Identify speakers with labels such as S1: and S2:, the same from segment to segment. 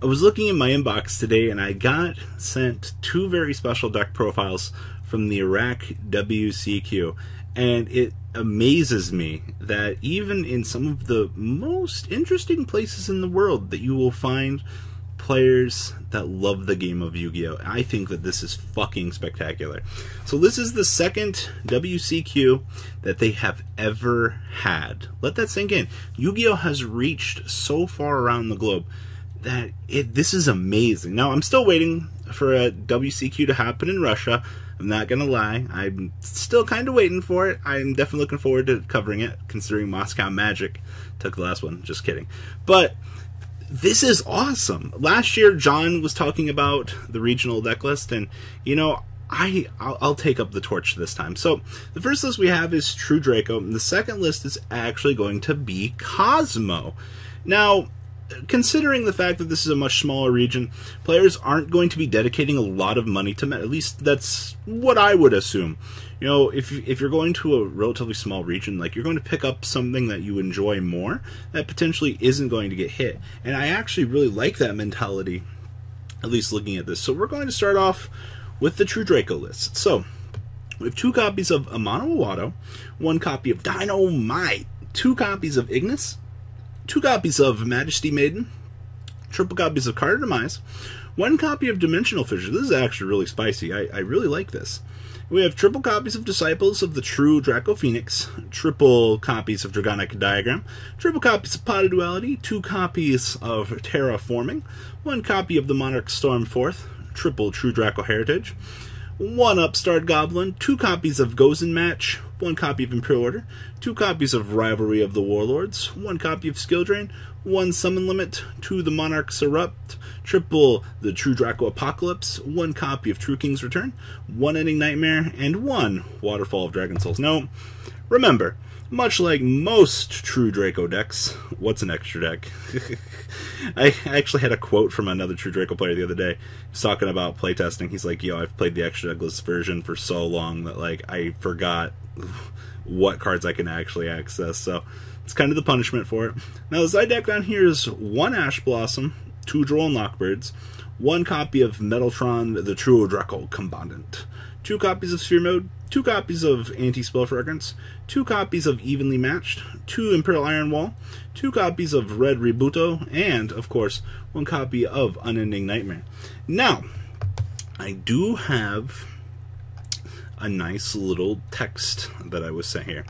S1: I was looking in my inbox today and I got sent 2 very special deck profiles from the Iraq WCQ, and it amazes me that even in some of the most interesting places in the world that you will find players that love the game of Yu-Gi-Oh! I think that this is fucking spectacular. So this is the second WCQ that they have ever had. Let that sink in. Yu-Gi-Oh! Has reached so far around the globe that this is amazing. Now, I'm still waiting for a WCQ to happen in Russia. I'm not gonna lie, I'm still kind of waiting for it. I'm definitely looking forward to covering it, considering Moscow Magic took the last one. Just kidding. But this is awesome. Last year, John was talking about the regional deck list, and, you know, I'll take up the torch this time. So, the first list we have is True Draco, and the second list is actually going to be Kozmo. Now, considering the fact that this is a much smaller region, players aren't going to be dedicating a lot of money to at least that's what I would assume. You know, if you're going to a relatively small region, like, you're going to pick up something that you enjoy more that potentially isn't going to get hit. And I actually really like that mentality, at least looking at this. So we're going to start off with the True Draco list. So we have 2 copies of Amano Iwado, 1 copy of Dynamite, 2 copies of Ignis, 2 copies of Majesty Maiden, triple copies of Card Demise, 1 copy of Dimensional Fissure. This is actually really spicy. I really like this. We have triple copies of Disciples of the True Draco Phoenix, triple copies of Dragonic Diagram, triple copies of Pot of Duality, 2 copies of Terraforming, 1 copy of the Monarch Stormforth, triple True Draco Heritage, 1 Upstart Goblin, 2 copies of Gozen Match, 1 copy of Imperial Order, 2 copies of Rivalry of the Warlords, 1 copy of Skill Drain, 1 Summon Limit, 2 the Monarch's Erupt, triple the True Draco Apocalypse, 1 copy of True King's Return, 1 Ending Nightmare, and 1 Waterfall of Dragon Souls. Now, remember, much like most True Draco decks, what's an extra deck? I actually had a quote from another True Draco player the other day. He was talking about playtesting. He's like, yo, I've played the extra deckless version for so long that, like, I forgot what cards I can actually access. So it's kind of the punishment for it. Now, the side deck down here is 1 Ash Blossom, 2 Droll and Lockbirds, 1 copy of Metaltron, the True Draco Combandant, 2 copies of Sphere Mode, 2 copies of Anti-Spell Fragrance, 2 copies of Evenly Matched, 2 Imperial Iron Wall, 2 copies of Red Rebuto, and, of course, 1 copy of Unending Nightmare. Now, I do have a nice little text that I was sent here.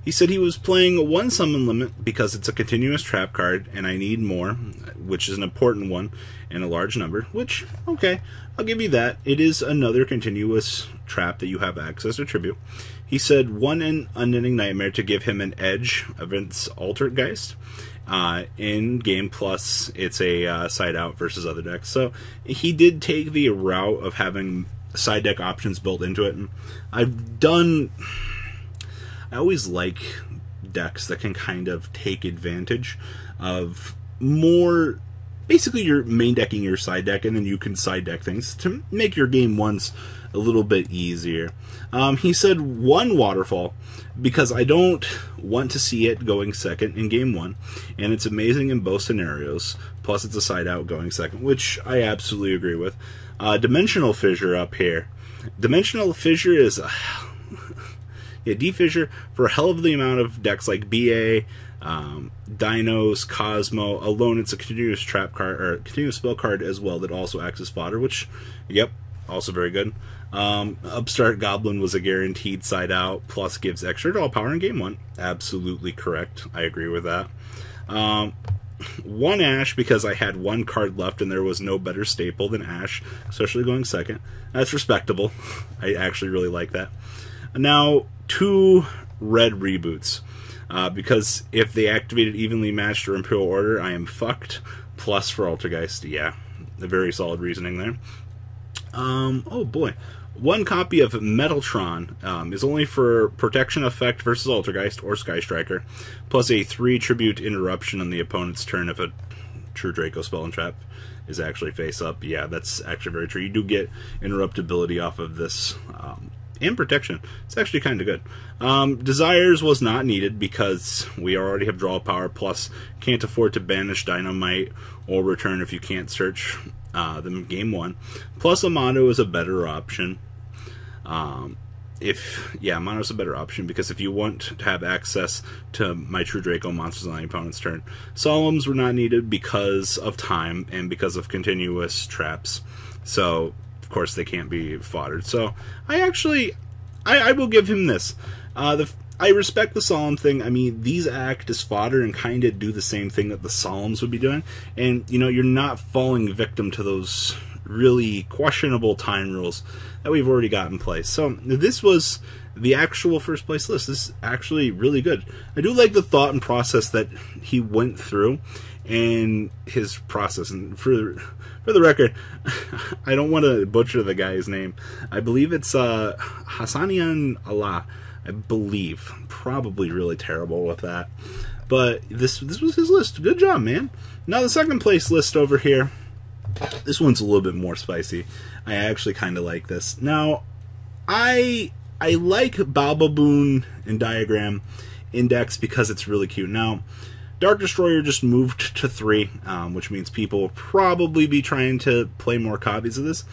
S1: He said he was playing 1 Summon Limit because it's a continuous trap card and I need more, which is an important one in a large number, which, okay, I'll give you that. It is another continuous trap that you have access to tribute. He said 1 Unending Nightmare to give him an edge against Altergeist in game, plus it's a side out versus other decks. So he did take the route of having side deck options built into it. And I always like decks that can kind of take advantage of more. Basically, you're main decking your side deck, and then you can side deck things to make your game ones a little bit easier. He said 1 Waterfall because I don't want to see it going second in game 1, and it's amazing in both scenarios. Plus, it's a side out going second, which I absolutely agree with. Dimensional Fissure up here. Dimensional Fissure is yeah, D-Fissure for a hell of the amount of decks like BA, Dinos, Kozmo. Alone, it's a continuous trap card, or continuous spell card as well that also acts as fodder, which, yep, also very good. Upstart Goblin was a guaranteed side out, plus gives extra draw power in game 1. Absolutely correct. I agree with that. 1 Ash because I had 1 card left and there was no better staple than Ash, especially going second. That's respectable. I actually really like that. Now, 2 Red Reboots. Because if they activated Evenly Matched or Imperial Order, I am fucked. Plus for Altergeist, yeah. A very solid reasoning there. Oh boy. 1 copy of Metaltron is only for protection effect versus Altergeist or Sky Striker, plus a 3 tribute interruption on the opponent's turn if a True Draco spell and trap is actually face up. Yeah, that's actually very true. You do get interruptibility off of this and protection. It's actually kind of good. Desires was not needed because we already have draw power, plus can't afford to banish Dynamite or return if you can't search them game 1. Plus Amano is a better option. Amano is a better option because if you want to have access to my True Draco monsters on the opponent's turn. Solemns were not needed because of time and because of continuous traps. So, of course, they can't be foddered. So, I will give him this. I respect the Solemn thing. I mean, these act as fodder and kind of do the same thing that the Solemns would be doing. And, you know, you're not falling victim to those really questionable time rules that we've already got in place. So, this was the actual first place list. This is actually really good. I do like the thought and process that he went through and his process. And for the record, I don't want to butcher the guy's name. I believe it's Hassanian Allah. I believe. Probably really terrible with that. But this was his list. Good job, man. Now the second place list over here. This one's a little bit more spicy. I actually kind of like this. Now, I like Balbaboon and Diagram Index because it's really cute. Now, Dark Destroyer just moved to 3, which means people will probably be trying to play more copies of this.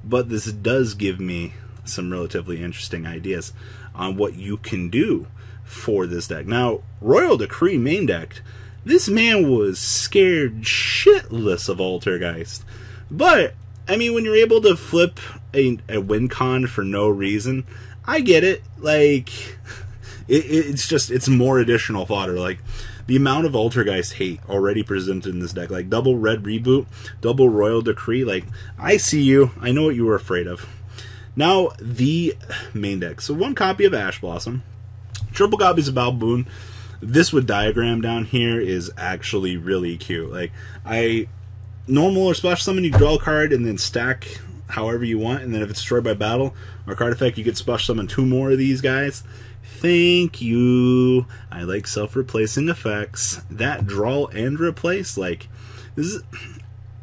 S1: But this does give me some relatively interesting ideas on what you can do for this deck. Now, Royal Decree main deck, this man was scared shitless of Altergeist. But, I mean, when you're able to flip a win con for no reason, I get it. Like, it's more additional fodder. Like, the amount of Altergeist hate already presented in this deck, like double Red Reboot, double Royal Decree, like, I see you. I know what you were afraid of. Now, the main deck. So, 1 copy of Ash Blossom, triple copies of Balbaboon. This with Diagram down here is actually really cute. Like, normal or splash summon, you draw a card and then stack however you want, and then if it's destroyed by battle or card effect, you get splash summon 2 more of these guys. Thank you. I like self-replacing effects. That draw and replace, like, this is...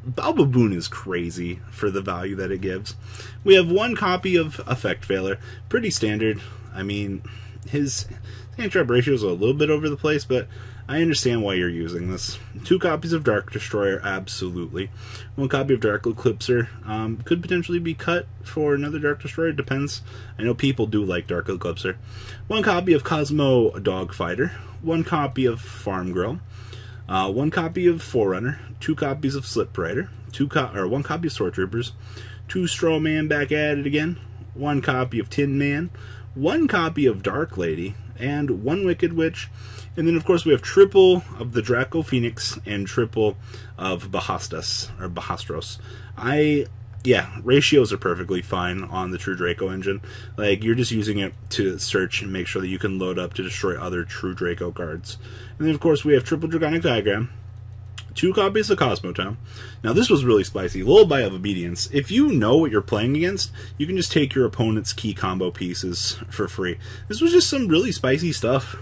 S1: Balbaboon is crazy for the value that it gives. We have 1 copy of Effect Failure. Pretty standard. I mean, his hand-trap ratio is a little bit over the place, but I understand why you're using this. 2 copies of Dark Destroyer, absolutely. 1 copy of Dark Eclipser. Could potentially be cut for another Dark Destroyer, depends. I know people do like Dark Eclipser. 1 copy of Kozmo Dogfighter. 1 copy of Farm Grill. 1 copy of Forerunner, 2 copies of Slip Rider, 1 copy of Sword Troopers, 2 Straw Man back at it again, 1 copy of Tin Man, 1 copy of Dark Lady, and 1 Wicked Witch. And then, of course, we have triple of the Draco Phoenix and triple of Bahastros. Ratios are perfectly fine on the True Draco engine. Like, you're just using it to search and make sure that you can load up to destroy other True Draco cards. And then, of course, we have triple Dragonic Diagram, 2 copies of Kozmo Town. Now, this was really spicy. Lullaby of Obedience. If you know what you're playing against, you can just take your opponent's key combo pieces for free. This was just some really spicy stuff.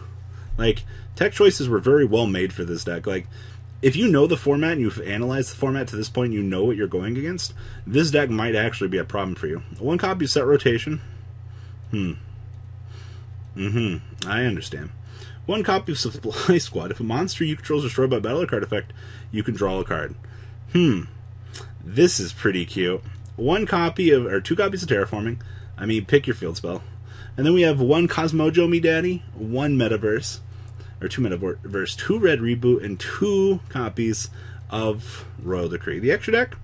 S1: Like, tech choices were very well made for this deck. Like, if you know the format and you've analyzed the format to this point, you know what you're going against, this deck might actually be a problem for you. 1 copy of Set Rotation. I understand. 1 copy of Supply Squad. If a monster you control is destroyed by battle or card effect, you can draw a card. This is pretty cute. 1 copy of, or 2 copies of Terraforming. I mean, pick your field spell. And then we have 1 Cosmojo Me Daddy, 1 Metaverse, or 2 Metaverse, 2 Red Reboot, and 2 copies of Royal Decree. The extra deck,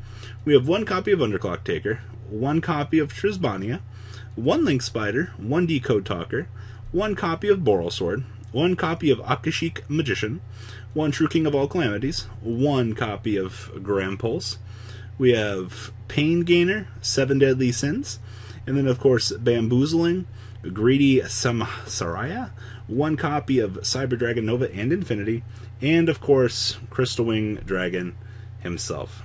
S1: we have 1 copy of Underclock Taker, 1 copy of Trisbania, 1 Link Spider, 1 Decode Talker, 1 copy of Boral Sword, 1 copy of Akashic Magician, 1 True King of All Calamities, 1 copy of Grampulse. We have Pain Gainer, 7 Deadly Sins, and then, of course, Bamboozling, Greedy Samsaraya, 1 copy of Cyber Dragon Nova and Infinity, and, of course, Crystal Wing Dragon himself.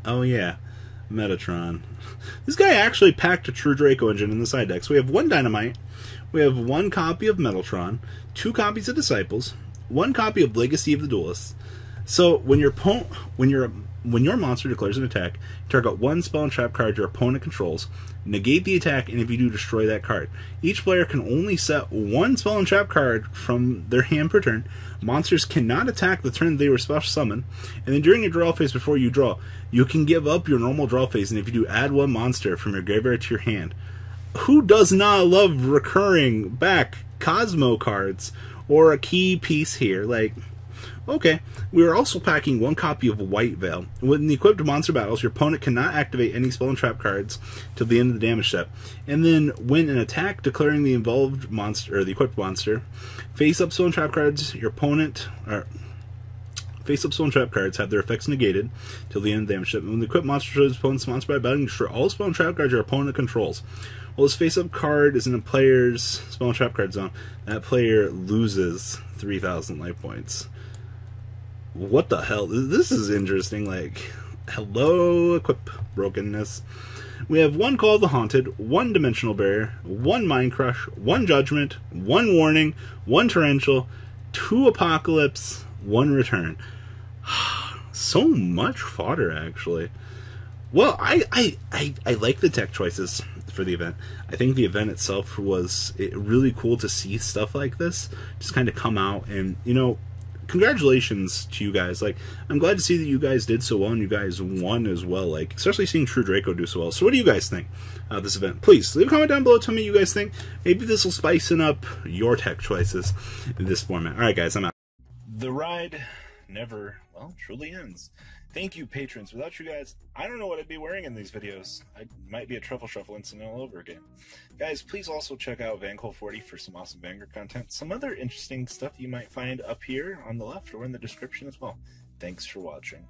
S1: Oh, yeah. Metatron. This guy actually packed a True Draco engine in the side deck. So we have 1 Dynamite, we have 1 copy of Metaltron, 2 copies of Disciples, 1 copy of Legacy of the Duelists. So when your when your monster declares an attack, target one spell and trap card your opponent controls, negate the attack, and if you do, destroy that card. Each player can only set one spell and trap card from their hand per turn. Monsters cannot attack the turn they were special summoned, and then during your draw phase before you draw, you can give up your normal draw phase, and if you do, add one monster from your graveyard to your hand. Who does not love recurring back Kozmo cards or a key piece here? Like, okay, we are also packing one copy of White Veil. When the equipped monster battles, your opponent cannot activate any spell and trap cards till the end of the damage step. And then when an attack declaring the involved monster, or the equipped monster, face-up spell and trap cards, your opponent, or face-up spell and trap cards have their effects negated till the end of the damage step. And when the equipped monster shows opponent's monster by battling, destroy all spell and trap cards your opponent controls. Well, this face-up card is in a player's spell and trap card zone. That player loses 3,000 life points. What the hell? This is interesting. Like, hello, equip brokenness. We have one Call of the Haunted, one Dimensional Barrier, one Mind Crush, one Judgment, one Warning, one Torrential, two Apocalypse, one Return. So much fodder, actually. Well, I like the tech choices for the event. I think the event itself was really cool to see stuff like this just kind of come out, and, you know, congratulations to you guys. Like, I'm glad to see that you guys did so well and you guys won as well, like, especially seeing True Draco do so well. So what do you guys think of this event? Please leave a comment down below, tell me what you guys think. Maybe this will spicing up your tech choices in this format. Alright guys, I'm out. The ride never, well, truly ends. Thank you, patrons. Without you guys, I don't know what I'd be wearing in these videos. I might be a truffle shuffle incident all over again. Guys, please also check out VanCole40 for some awesome Vanguard content. Some other interesting stuff you might find up here on the left or in the description as well. Thanks for watching.